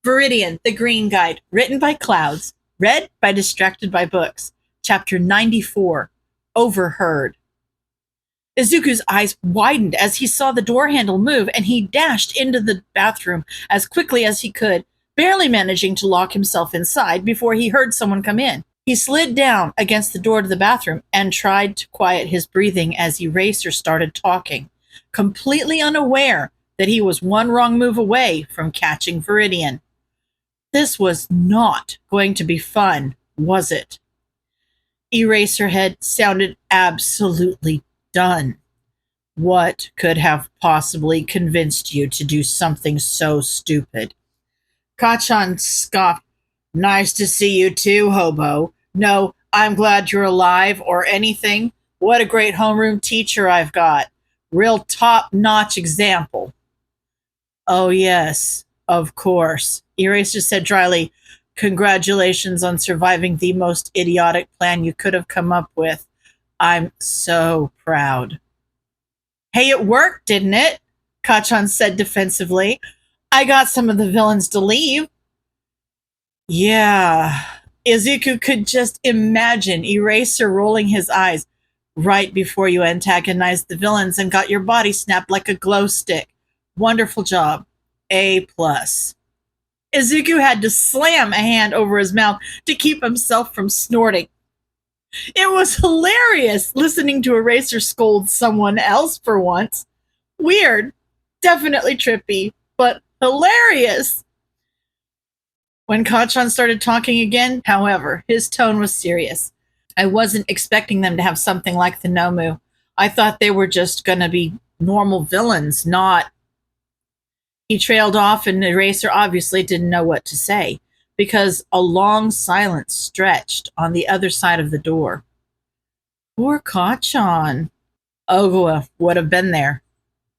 Viridian, the Green Guide, written by Clouds, read by Distracted by Books. Chapter 94, Overheard. Izuku's eyes widened as he saw the door handle move, and he dashed into the bathroom as quickly as he could, barely managing to lock himself inside before he heard someone come in. He slid down against the door to the bathroom and tried to quiet his breathing as Eraser started talking, completely unaware that he was one wrong move away from catching Viridian. This was not going to be fun, was it? Eraserhead sounded absolutely done. What could have possibly convinced you to do something so stupid? Kachan scoffed. Nice to see you too, hobo. No, I'm glad you're alive or anything. What a great homeroom teacher I've got. Real top-notch example. Oh yes, of course. Eraser said dryly, congratulations on surviving the most idiotic plan you could have come up with. I'm so proud. Hey, it worked, didn't it? Kachan said defensively. I got some of the villains to leave. Yeah. Izuku could just imagine Eraser rolling his eyes right before you antagonized the villains and got your body snapped like a glow stick. Wonderful job. A+. Izuku had to slam a hand over his mouth to keep himself from snorting. It was hilarious listening to Eraser scold someone else for once. Weird, definitely trippy, but hilarious. When Kachan started talking again, however, his tone was serious. I wasn't expecting them to have something like the Nomu. I thought they were just going to be normal villains, not... He trailed off, and Eraser obviously didn't know what to say, because a long silence stretched on the other side of the door. Poor Kachan. Ogawa would have been there.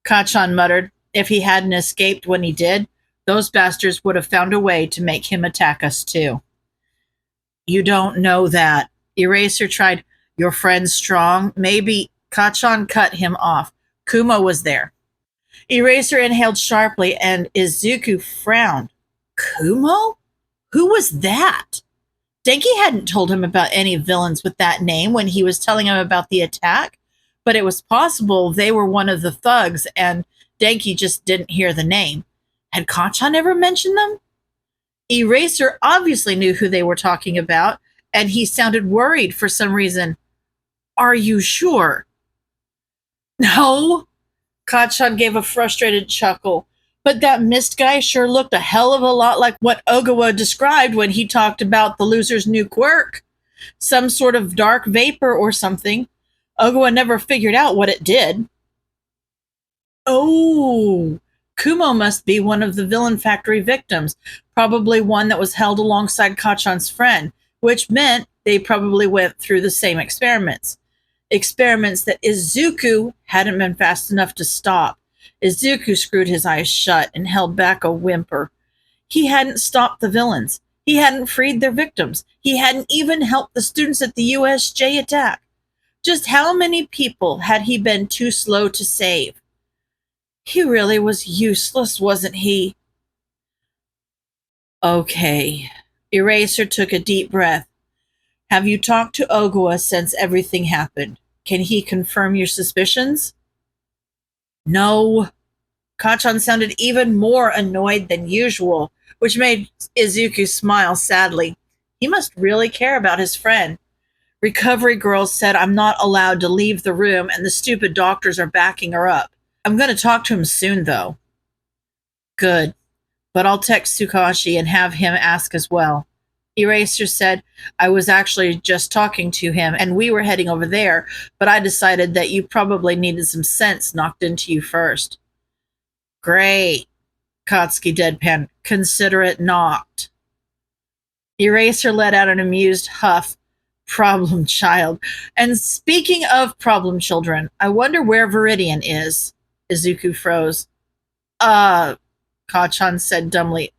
Kachan muttered. If he hadn't escaped when he did, those bastards would have found a way to make him attack us too. You don't know that. Eraser tried. Your friend's strong? Maybe. Kachan cut him off. Kuma was there. Eraser inhaled sharply, and Izuku frowned. Kumo? Who was that? Denki hadn't told him about any villains with that name when he was telling him about the attack, but it was possible they were one of the thugs, and Denki just didn't hear the name. Had Kachan ever mentioned them? Eraser obviously knew who they were talking about, and he sounded worried for some reason. Are you sure? No. Kachan gave a frustrated chuckle. But that mist guy sure looked a hell of a lot like what Ogawa described when he talked about the loser's new quirk. Some sort of dark vapor or something. Ogawa never figured out what it did. Oh, Kumo must be one of the villain factory victims, probably one that was held alongside Kachan's friend, which meant they probably went through the same experiments. Experiments that Izuku hadn't been fast enough to stop. Izuku screwed his eyes shut and held back a whimper. He hadn't stopped the villains. He hadn't freed their victims. He hadn't even helped the students at the USJ attack. Just how many people had he been too slow to save? He really was useless, wasn't he? Okay. Eraser took a deep breath. Have you talked to Ogawa since everything happened? Can he confirm your suspicions? No. Kachan sounded even more annoyed than usual, which made Izuku smile sadly. He must really care about his friend. Recovery girl said I'm not allowed to leave the room, and the stupid doctors are backing her up. I'm going to talk to him soon, though. Good. But I'll text Tsukashi and have him ask as well. Eraser said, I was actually just talking to him, and we were heading over there, but I decided that you probably needed some sense knocked into you first. Great. Katsuki deadpan. Consider it knocked. Eraser let out an amused huff. Problem child. And speaking of problem children, I wonder where Viridian is. Izuku froze. Kachan said dumbly.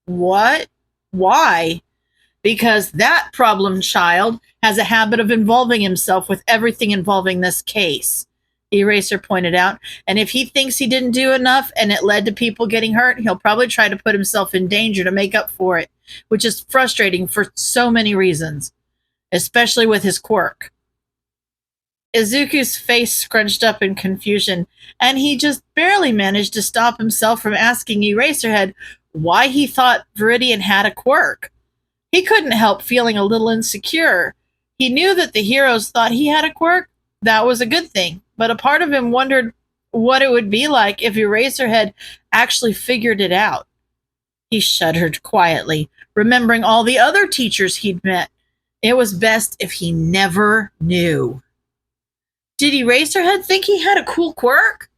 What? Why? Because that problem child has a habit of involving himself with everything involving this case. Eraser pointed out. And if he thinks he didn't do enough and it led to people getting hurt, he'll probably try to put himself in danger to make up for it, which is frustrating for so many reasons, especially with his quirk. Izuku's face scrunched up in confusion, and he just barely managed to stop himself from asking Eraserhead why he thought Viridian had a quirk. He couldn't help feeling a little insecure. He knew that the heroes thought he had a quirk. That was a good thing, but a part of him wondered what it would be like if Eraserhead actually figured it out. He shuddered quietly, remembering all the other teachers he'd met. It was best if he never knew. Did Eraserhead think he had a cool quirk?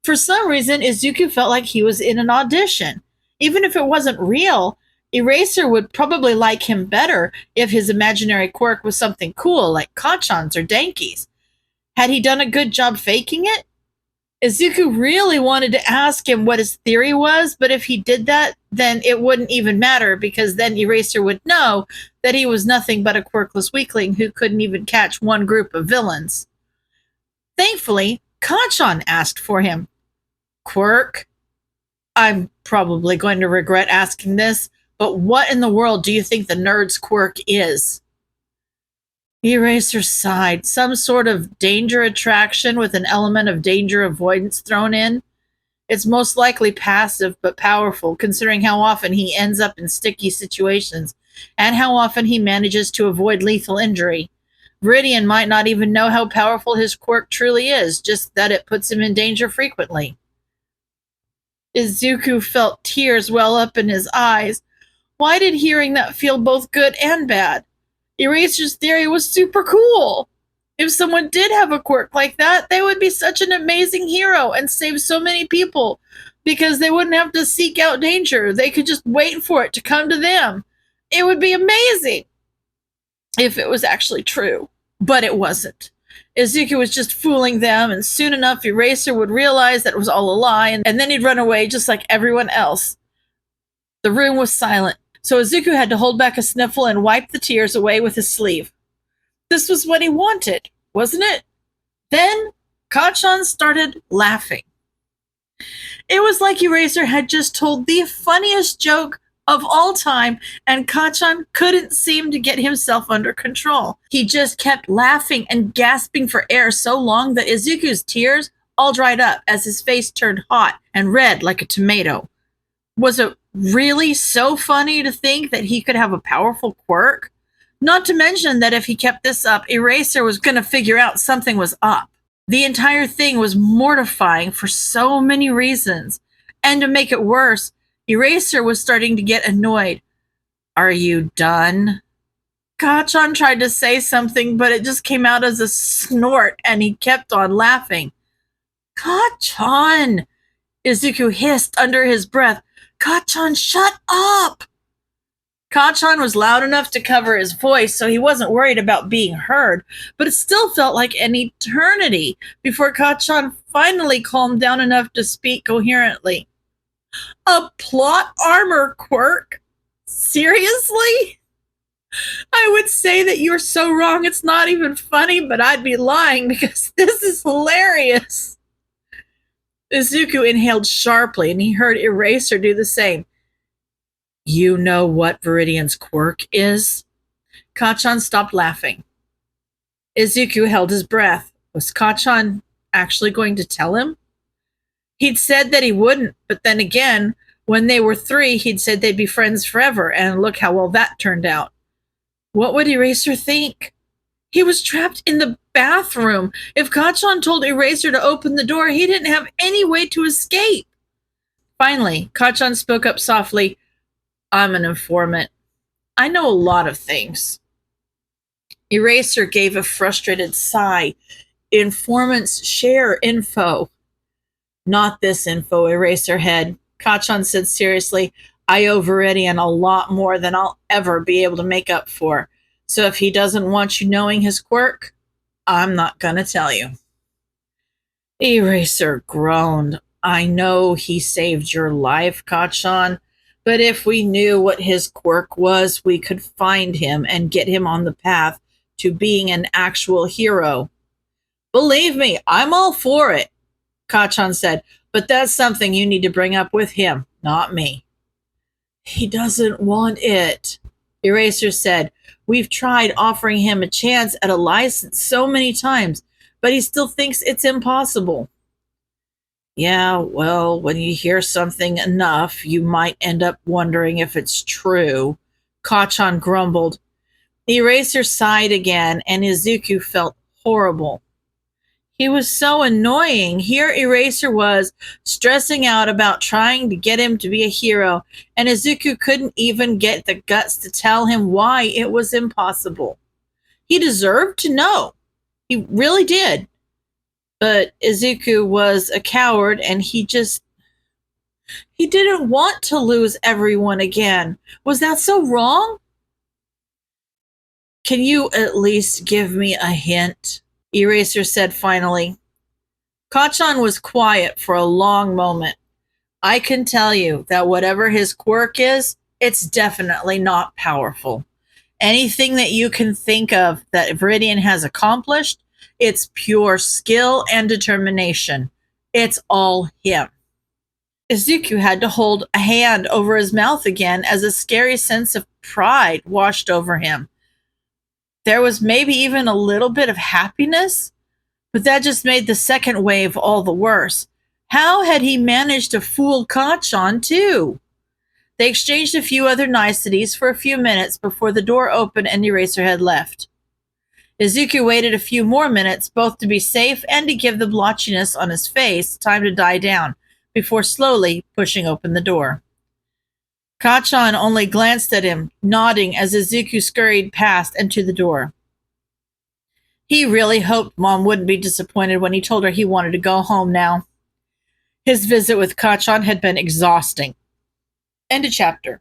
For some reason, Izuku felt like he was in an audition. Even if it wasn't real, Eraser would probably like him better if his imaginary quirk was something cool like Kacchan's or Denki's. Had he done a good job faking it? Izuku really wanted to ask him what his theory was, but if he did that, then it wouldn't even matter because then Eraser would know that he was nothing but a quirkless weakling who couldn't even catch one group of villains. Thankfully, Kacchan asked for him. Quirk? I'm probably going to regret asking this, but what in the world do you think the nerd's quirk is? Eraser sighed. Some sort of danger attraction with an element of danger avoidance thrown in. It's most likely passive but powerful, considering how often he ends up in sticky situations and how often he manages to avoid lethal injury. Viridian might not even know how powerful his quirk truly is, just that it puts him in danger frequently. Izuku felt tears well up in his eyes. Why did hearing that feel both good and bad? Eraser's theory was super cool. If someone did have a quirk like that, they would be such an amazing hero and save so many people because they wouldn't have to seek out danger. They could just wait for it to come to them. It would be amazing if it was actually true. But it wasn't. Izuku was just fooling them, and soon enough Eraser would realize that it was all a lie, and then he'd run away just like everyone else. The room was silent, so Izuku had to hold back a sniffle and wipe the tears away with his sleeve. This was what he wanted, wasn't it? Then Kacchan started laughing. It was like Eraser had just told the funniest joke of all time, and Kacchan couldn't seem to get himself under control. He just kept laughing and gasping for air so long that Izuku's tears all dried up as his face turned hot and red like a tomato. Was it really so funny to think that he could have a powerful quirk? Not to mention that if he kept this up, Eraser was going to figure out something was up. The entire thing was mortifying for so many reasons. And to make it worse, Eraser was starting to get annoyed. Are you done? Kacchan tried to say something, but it just came out as a snort, and he kept on laughing. Kacchan! Izuku hissed under his breath. Kacchan, shut up! Kacchan was loud enough to cover his voice, so he wasn't worried about being heard, but it still felt like an eternity before Kacchan finally calmed down enough to speak coherently. A plot armor quirk? Seriously? I would say that you're so wrong it's not even funny, but I'd be lying because this is hilarious. Izuku inhaled sharply, and he heard Eraser do the same. You know what Viridian's quirk is? Kacchan stopped laughing. Izuku held his breath. Was Kacchan actually going to tell him? He'd said that he wouldn't, but then again, when they were 3, he'd said they'd be friends forever, and look how well that turned out. What would Eraser think? He was trapped in the bathroom. If Kacchan told Eraser to open the door, he didn't have any way to escape. Finally, Kacchan spoke up softly. I'm an informant. I know a lot of things. Eraser gave a frustrated sigh. Informants share info. Not this info, Eraserhead. Kacchan said seriously. I owe Viridian a lot more than I'll ever be able to make up for. So if he doesn't want you knowing his quirk, I'm not going to tell you. Eraser groaned. I know he saved your life, Kacchan, but if we knew what his quirk was, we could find him and get him on the path to being an actual hero. Believe me, I'm all for it, Kachan said, but that's something you need to bring up with him, not me. He doesn't want it, Eraser said. We've tried offering him a chance at a license so many times, but he still thinks it's impossible. Yeah, well, when you hear something enough, you might end up wondering if it's true, Kachan grumbled. The Eraser sighed again, and Izuku felt horrible. He was so annoying. Here Eraser was, stressing out about trying to get him to be a hero, and Izuku couldn't even get the guts to tell him why it was impossible. He deserved to know. He really did. But Izuku was a coward, and he didn't want to lose everyone again. Was that so wrong? Can you at least give me a hint? Eraser said finally. Kachan was quiet for a long moment. I can tell you that whatever his quirk is, it's definitely not powerful. Anything that you can think of that Viridian has accomplished, it's pure skill and determination. It's all him. Izuku had to hold a hand over his mouth again as a scary sense of pride washed over him. There was maybe even a little bit of happiness, but that just made the second wave all the worse. How had he managed to fool Kachan too? They exchanged a few other niceties for a few minutes before the door opened and Eraser had left. Izuku waited a few more minutes, both to be safe and to give the blotchiness on his face time to die down, before slowly pushing open the door. Kachan only glanced at him, nodding as Izuku scurried past and to the door. He really hoped Mom wouldn't be disappointed when he told her he wanted to go home now. His visit with Kachan had been exhausting. End of chapter.